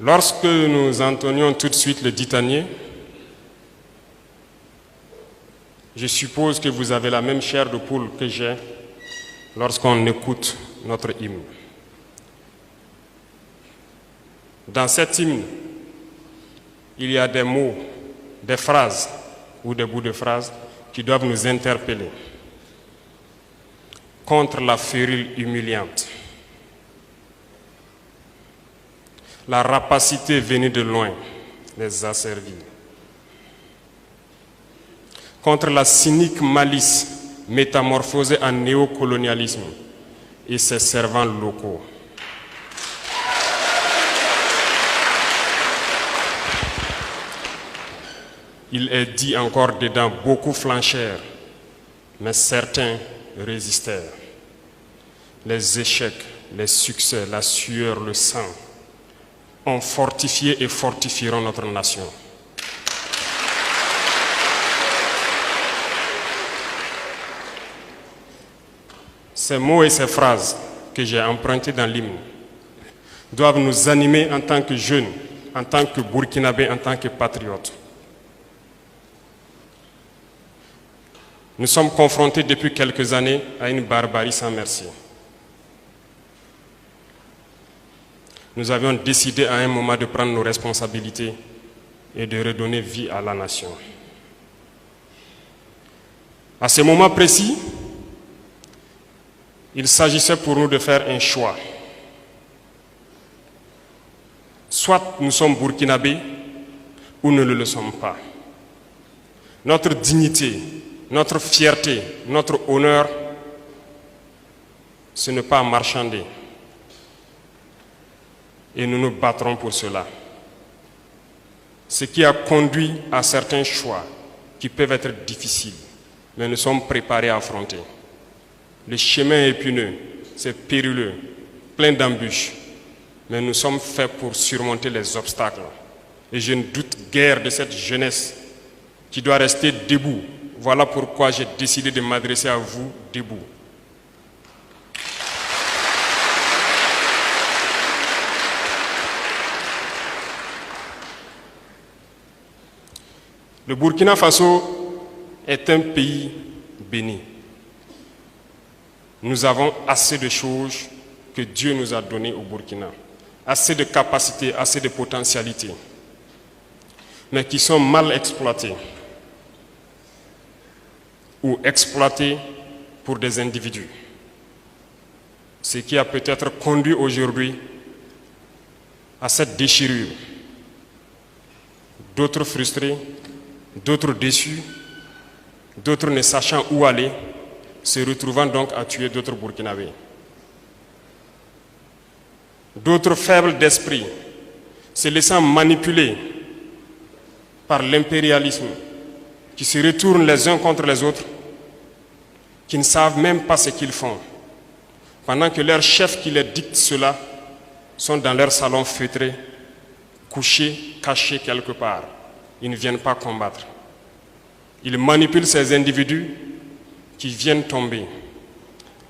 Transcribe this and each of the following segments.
Lorsque nous entonnions tout de suite le ditanier, je suppose que vous avez la même chair de poule que j'ai lorsqu'on écoute notre hymne. Dans cet hymne, il y a des mots, des phrases ou des bouts de phrases qui doivent nous interpeller contre la férule humiliante, la rapacité venue de loin les asservit, contre la cynique malice métamorphosée en néocolonialisme et ses servants locaux. Il est dit encore dedans, beaucoup flanchèrent, mais certains résistèrent. Les échecs, les succès, la sueur, le sang ont fortifié et fortifieront notre nation. Ces mots et ces phrases que j'ai empruntés dans l'hymne doivent nous animer en tant que jeunes, en tant que Burkinabés, en tant que patriotes. Nous sommes confrontés depuis quelques années à une barbarie sans merci. Nous avions décidé à un moment de prendre nos responsabilités et de redonner vie à la nation. À ce moment précis, il s'agissait pour nous de faire un choix. Soit nous sommes burkinabés ou nous ne le sommes pas. Notre dignité, notre fierté, notre honneur, ce n'est pas à marchander. Et nous nous battrons pour cela. Ce qui a conduit à certains choix qui peuvent être difficiles, mais nous sommes préparés à affronter. Le chemin est épineux, c'est périlleux, plein d'embûches, mais nous sommes faits pour surmonter les obstacles. Et je ne doute guère de cette jeunesse qui doit rester debout. Voilà pourquoi j'ai décidé de m'adresser à vous debout. Le Burkina Faso est un pays béni. Nous avons assez de choses que Dieu nous a données au Burkina, assez de capacités, assez de potentialités, mais qui sont mal exploitées ou exploitées pour des individus. Ce qui a peut-être conduit aujourd'hui à cette déchirure. D'autres frustrés, d'autres déçus, d'autres ne sachant où aller, se retrouvant donc à tuer d'autres Burkinabés. D'autres faibles d'esprit, se laissant manipuler par l'impérialisme, qui se retournent les uns contre les autres, qui ne savent même pas ce qu'ils font, pendant que leurs chefs qui les dictent cela sont dans leur salon feutré, couchés, cachés quelque part. Ils ne viennent pas combattre. Ils manipulent ces individus qui viennent tomber.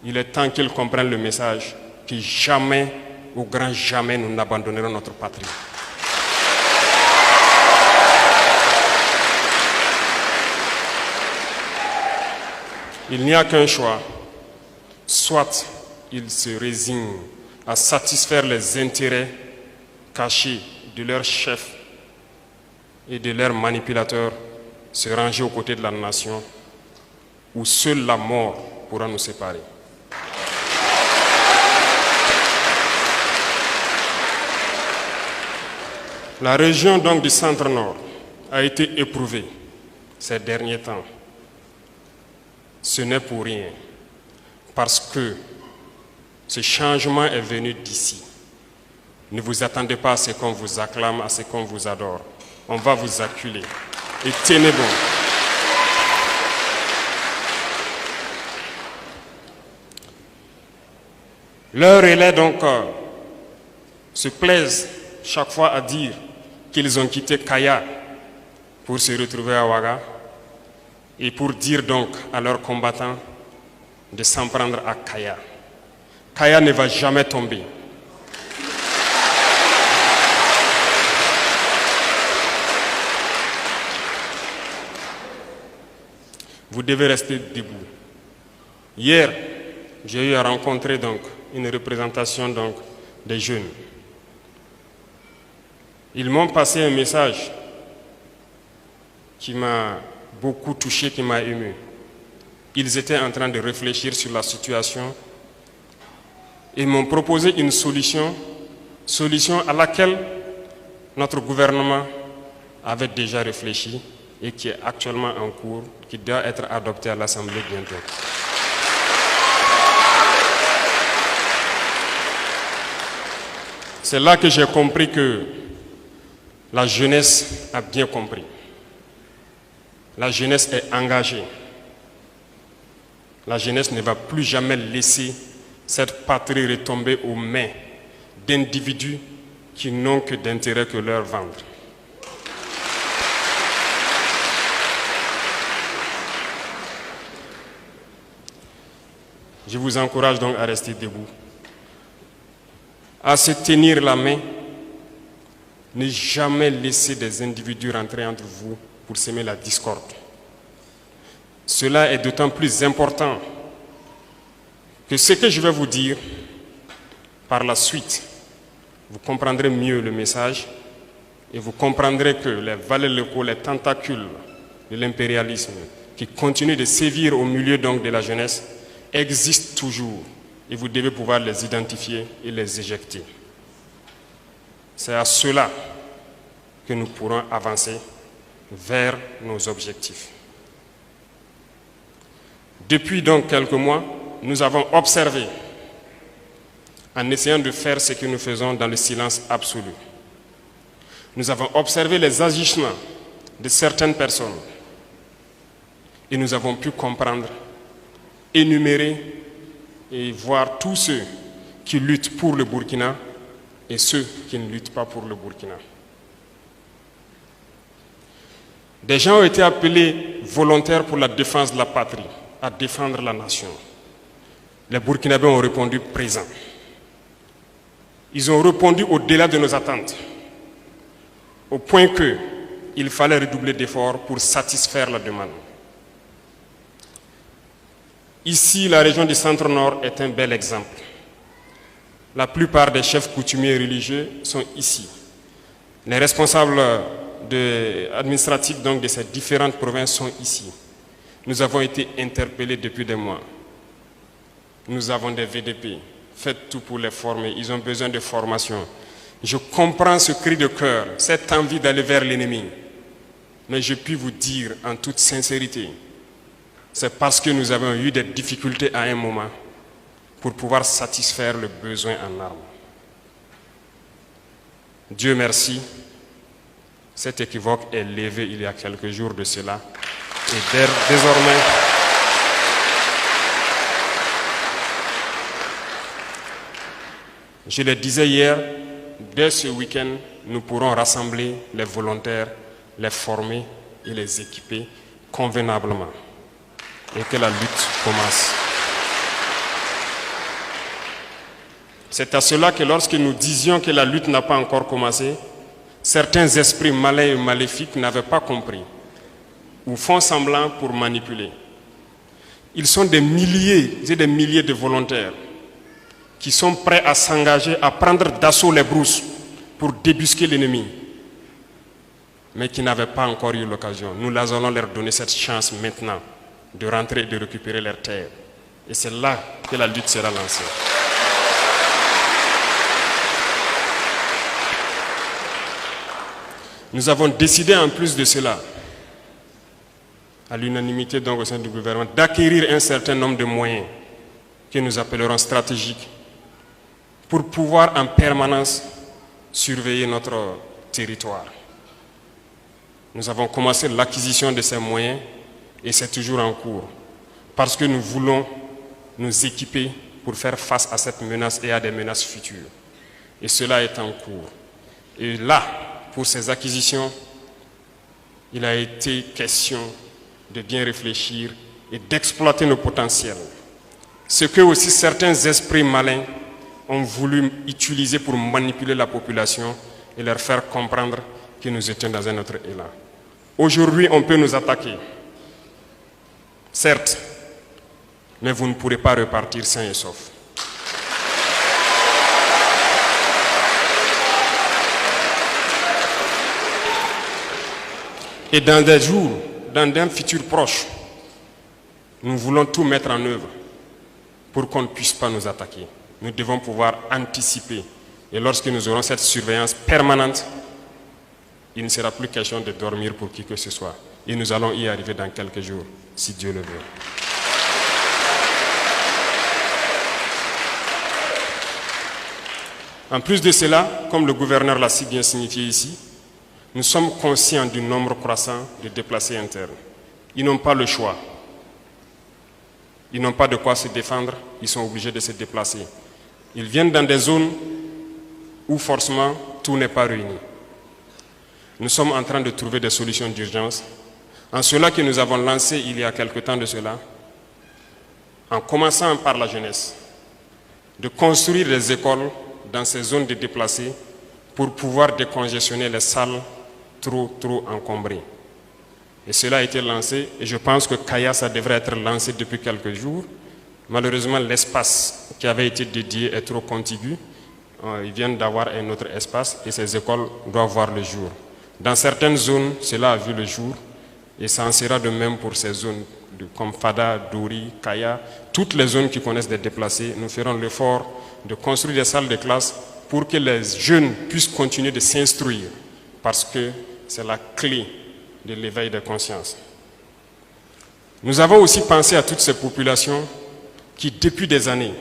Il est temps qu'ils comprennent le message que jamais, au grand jamais, nous n'abandonnerons notre patrie. Il n'y a qu'un choix. Soit ils se résignent à satisfaire les intérêts cachés de leurs chefs et de leurs manipulateurs, se ranger aux côtés de la nation, ou seule la mort pourra nous séparer. La région donc du centre-nord a été éprouvée ces derniers temps. Ce n'est pour rien, parce que ce changement est venu d'ici. Ne vous attendez pas à ce qu'on vous acclame, à ce qu'on vous adore. On va vous acculer. Et tenez bon. Leurs relais donc se plaisent chaque fois à dire qu'ils ont quitté Kaya pour se retrouver à Ouaga et pour dire donc à leurs combattants de s'en prendre à Kaya. Kaya ne va jamais tomber. vous devez rester debout. Hier, j'ai eu à rencontrer donc une représentation donc des jeunes. Ils m'ont passé un message qui m'a beaucoup touché, qui m'a ému. Ils étaient en train de réfléchir sur la situation et m'ont proposé une solution à laquelle notre gouvernement avait déjà réfléchi et qui est actuellement en cours, qui doit être adoptée à l'Assemblée bientôt. C'est là que j'ai compris que la jeunesse a bien compris. La jeunesse est engagée. La jeunesse ne va plus jamais laisser cette patrie retomber aux mains d'individus qui n'ont que d'intérêt que leur vendre. Je vous encourage donc à rester debout, à se tenir la main, ne jamais laisser des individus rentrer entre vous pour semer la discorde. Cela est d'autant plus important que ce que je vais vous dire, par la suite, vous comprendrez mieux le message et vous comprendrez que les valets locaux, les tentacules de l'impérialisme qui continuent de sévir au milieu donc de la jeunesse existent toujours et vous devez pouvoir les identifier et les éjecter. C'est à cela que nous pourrons avancer vers nos objectifs. Depuis donc quelques mois, nous avons observé, en essayant de faire ce que nous faisons dans le silence absolu, nous avons observé les agissements de certaines personnes et nous avons pu comprendre, énumérer et voir tous ceux qui luttent pour le Burkina et ceux qui ne luttent pas pour le Burkina. Des gens ont été appelés volontaires pour la défense de la patrie, à défendre la nation. Les Burkinabés ont répondu présent. Ils ont répondu au-delà de nos attentes, au point qu'il fallait redoubler d'efforts pour satisfaire la demande. Ici, la région du Centre-Nord est un bel exemple. La plupart des chefs coutumiers religieux sont ici. Les responsables administratifs donc, de ces différentes provinces sont ici. Nous avons été interpellés depuis des mois. Nous avons des VDP. Faites tout pour les former. Ils ont besoin de formation. Je comprends ce cri de cœur, cette envie d'aller vers l'ennemi. Mais je puis vous dire en toute sincérité, c'est parce que nous avons eu des difficultés à un moment pour pouvoir satisfaire le besoin en armes. Dieu merci, cet équivoque est levé il y a quelques jours de cela. Et désormais, je le disais hier, dès ce week-end, nous pourrons rassembler les volontaires, les former et les équiper convenablement. Et que la lutte commence. C'est à cela que lorsque nous disions que la lutte n'a pas encore commencé, certains esprits malins et maléfiques n'avaient pas compris ou font semblant pour manipuler. Ils sont des milliers et des milliers de volontaires qui sont prêts à s'engager, à prendre d'assaut les brousses pour débusquer l'ennemi, mais qui n'avaient pas encore eu l'occasion. Nous allons leur donner cette chance maintenant de rentrer et de récupérer leurs terres. Et c'est là que la lutte sera lancée. Nous avons décidé en plus de cela, à l'unanimité donc au sein du gouvernement, d'acquérir un certain nombre de moyens que nous appellerons stratégiques pour pouvoir en permanence surveiller notre territoire. Nous avons commencé l'acquisition de ces moyens et c'est toujours en cours parce que nous voulons nous équiper pour faire face à cette menace et à des menaces futures. Et cela est en cours. Et là, pour ces acquisitions, il a été question de bien réfléchir et d'exploiter nos potentiels. Ce que aussi certains esprits malins ont voulu utiliser pour manipuler la population et leur faire comprendre que nous étions dans un autre élan. Aujourd'hui, on peut nous attaquer. Certes, mais vous ne pourrez pas repartir sain et sauf. Et dans des jours, dans un futur proche, nous voulons tout mettre en œuvre pour qu'on ne puisse pas nous attaquer. Nous devons pouvoir anticiper. Et lorsque nous aurons cette surveillance permanente, il ne sera plus question de dormir pour qui que ce soit. Et nous allons y arriver dans quelques jours, si Dieu le veut. En plus de cela, comme le gouverneur l'a si bien signifié ici, nous sommes conscients du nombre croissant de déplacés internes. Ils n'ont pas le choix. Ils n'ont pas de quoi se défendre, ils sont obligés de se déplacer. Ils viennent dans des zones où forcément tout n'est pas réuni. Nous sommes en train de trouver des solutions d'urgence. En cela que nous avons lancé il y a quelque temps de cela, en commençant par la jeunesse, de construire des écoles dans ces zones de déplacés pour pouvoir décongestionner les salles trop encombrées. Et cela a été lancé, et je pense que Kaya, ça devrait être lancé depuis quelques jours. Malheureusement, l'espace qui avait été dédié est trop contigu. Ils viennent d'avoir un autre espace et ces écoles doivent voir le jour. Dans certaines zones, cela a vu le jour et ça en sera de même pour ces zones comme Fada, Douri, Kaya. Toutes les zones qui connaissent des déplacés, nous ferons l'effort de construire des salles de classe pour que les jeunes puissent continuer de s'instruire parce que c'est la clé de l'éveil des consciences. Nous avons aussi pensé à toutes ces populations qui, depuis des années,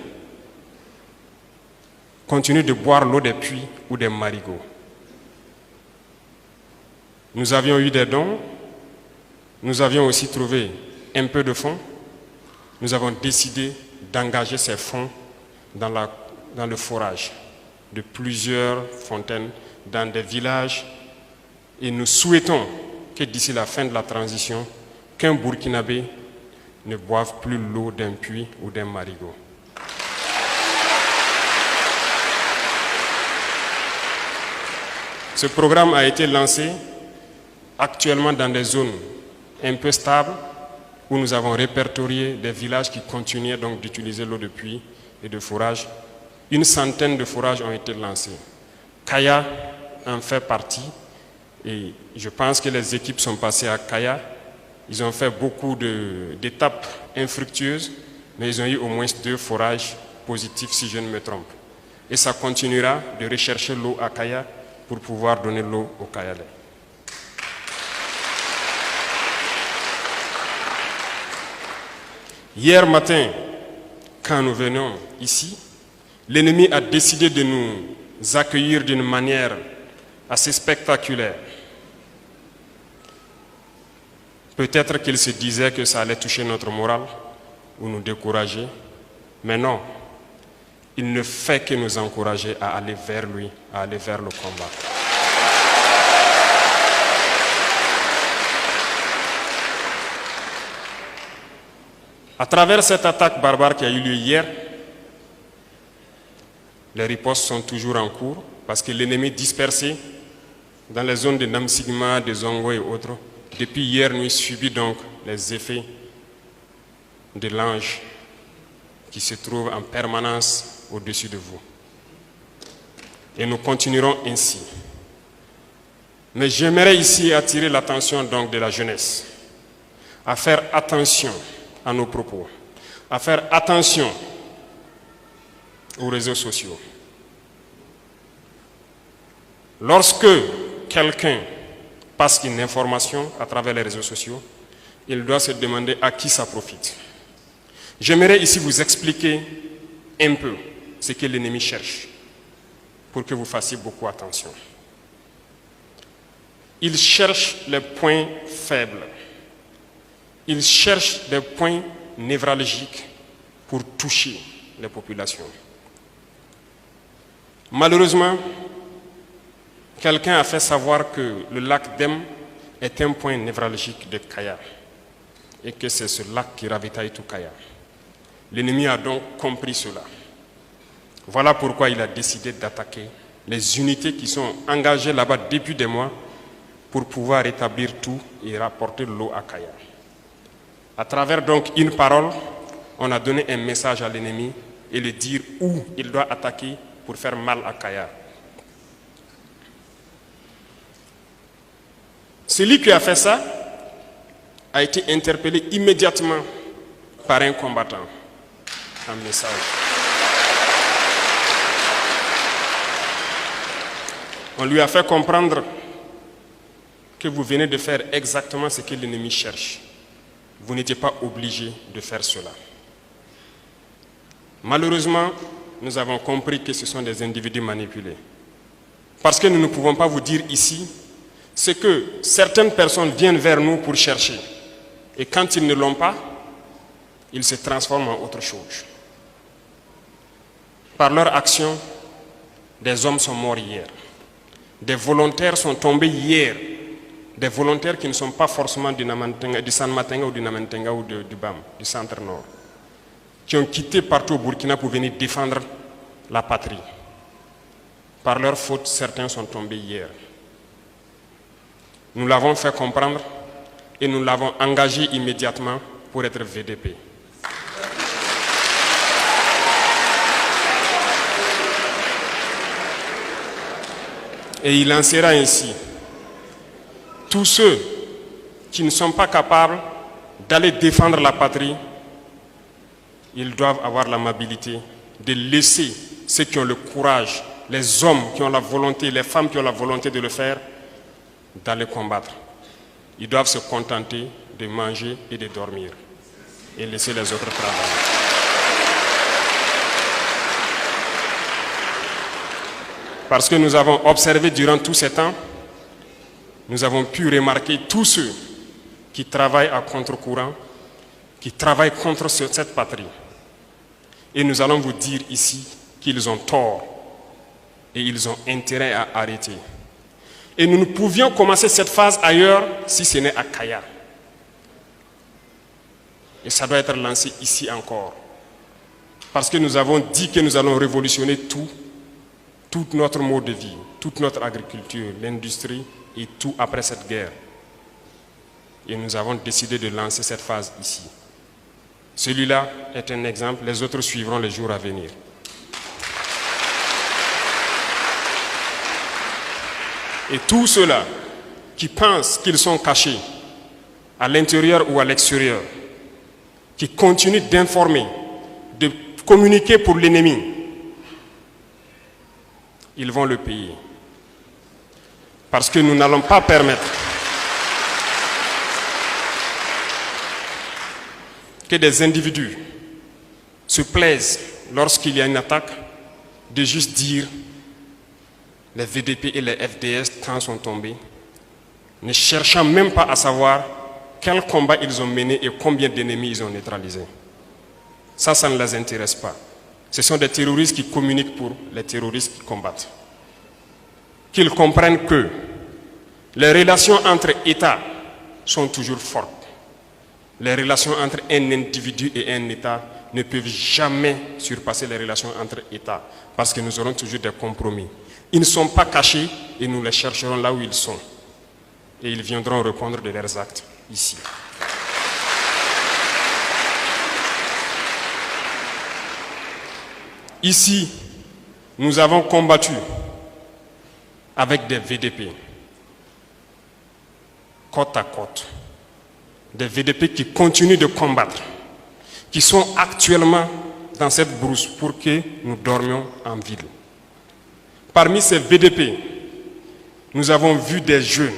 continuent de boire l'eau des puits ou des marigots. Nous avions eu des dons, nous avions aussi trouvé un peu de fonds. Nous avons décidé d'engager ces fonds dans le forage de plusieurs fontaines dans des villages et nous souhaitons que d'ici la fin de la transition, qu'un Burkinabé ne boive plus l'eau d'un puits ou d'un marigot. Ce programme a été lancé actuellement dans des zones un peu stables où nous avons répertorié des villages qui continuaient donc d'utiliser l'eau de puits et de forage. Une centaine de forages ont été lancés. Kaya en fait partie et je pense que les équipes sont passées à Kaya. Ils ont fait beaucoup d'étapes infructueuses, mais ils ont eu au moins 2 forages positifs si je ne me trompe. Et ça continuera de rechercher l'eau à Kaya pour pouvoir donner l'eau au Kayalais. Hier matin, quand nous venons ici, l'ennemi a décidé de nous accueillir d'une manière assez spectaculaire. Peut-être qu'il se disait que ça allait toucher notre morale ou nous décourager, mais non. Il ne fait que nous encourager à aller vers lui, à aller vers le combat. À travers cette attaque barbare qui a eu lieu hier, les ripostes sont toujours en cours parce que l'ennemi dispersé dans les zones de Namsigma, de Zongo et autres, depuis hier nuit subit donc les effets de l'ange qui se trouve en permanence au-dessus de vous. Et nous continuerons ainsi. Mais j'aimerais ici attirer l'attention donc de la jeunesse à faire attention à nos propos, à faire attention aux réseaux sociaux. Lorsque quelqu'un passe une information à travers les réseaux sociaux, il doit se demander à qui ça profite. J'aimerais ici vous expliquer un peu ce que l'ennemi cherche pour que vous fassiez beaucoup attention. Il cherche les points faibles. Il cherche des points névralgiques pour toucher les populations. Malheureusement, quelqu'un a fait savoir que le lac Dem est un point névralgique de Kaya et que c'est ce lac qui ravitaille tout Kaya. L'ennemi a donc compris cela. Voilà pourquoi il a décidé d'attaquer les unités qui sont engagées là-bas depuis des mois pour pouvoir rétablir tout et rapporter l'eau à Kaya. À travers donc une parole, on a donné un message à l'ennemi et lui dire où il doit attaquer pour faire mal à Kaya. Celui qui a fait ça a été interpellé immédiatement par un combattant. Un message. On lui a fait comprendre que vous venez de faire exactement ce que l'ennemi cherche. Vous n'étiez pas obligé de faire cela. Malheureusement, nous avons compris que ce sont des individus manipulés. Parce que nous ne pouvons pas vous dire ici, c'est que certaines personnes viennent vers nous pour chercher. Et quand ils ne l'ont pas, ils se transforment en autre chose. Par leur action, des hommes sont morts hier. Des volontaires sont tombés hier. Des volontaires qui ne sont pas forcément du San Matenga ou du Namentenga ou du BAM, du centre-nord, qui ont quitté partout au Burkina pour venir défendre la patrie. Par leur faute, certains sont tombés hier. Nous l'avons fait comprendre et nous l'avons engagé immédiatement pour être VDP. Et il en sera ainsi. Tous ceux qui ne sont pas capables d'aller défendre la patrie, ils doivent avoir l'amabilité de laisser ceux qui ont le courage, les hommes qui ont la volonté, les femmes qui ont la volonté de le faire, d'aller combattre. Ils doivent se contenter de manger et de dormir et laisser les autres travailler. Parce que nous avons observé durant tout ce temps, nous avons pu remarquer tous ceux qui travaillent à contre-courant, qui travaillent contre cette patrie. Et nous allons vous dire ici qu'ils ont tort et ils ont intérêt à arrêter. Et nous ne pouvions commencer cette phase ailleurs si ce n'est à Kaya. Et ça doit être lancé ici encore. Parce que nous avons dit que nous allons révolutionner tout notre mode de vie, toute notre agriculture, l'industrie et tout après cette guerre. Et nous avons décidé de lancer cette phase ici. Celui-là est un exemple, les autres suivront les jours à venir. Et tous ceux-là qui pensent qu'ils sont cachés à l'intérieur ou à l'extérieur, qui continuent d'informer, de communiquer pour l'ennemi, ils vont le payer. Parce que nous n'allons pas permettre que des individus se plaisent lorsqu'il y a une attaque de juste dire les VDP et les FDS tant sont tombés, ne cherchant même pas à savoir quel combat ils ont mené et combien d'ennemis ils ont neutralisés. Ça ne les intéresse pas. Ce sont des terroristes qui communiquent pour les terroristes qui combattent. Qu'ils comprennent que les relations entre États sont toujours fortes. Les relations entre un individu et un État ne peuvent jamais surpasser les relations entre États parce que nous aurons toujours des compromis. Ils ne sont pas cachés et nous les chercherons là où ils sont. Et ils viendront répondre de leurs actes ici. Ici, nous avons combattu avec des VDP, côte à côte. Des VDP qui continuent de combattre, qui sont actuellement dans cette brousse pour que nous dormions en ville. Parmi ces VDP, nous avons vu des jeunes,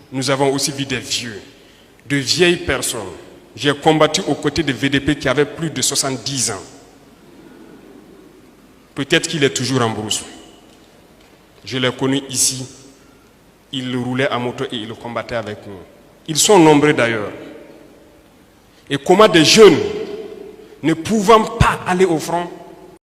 nous avons aussi vu des vieux, de vieilles personnes. J'ai combattu aux côtés de VDP qui avaient plus de 70 ans. Peut-être qu'il est toujours en brousse. Je l'ai connu ici. Il roulait à moto et il combattait avec nous. Ils sont nombreux d'ailleurs. Et comment des jeunes, ne pouvant pas aller au front,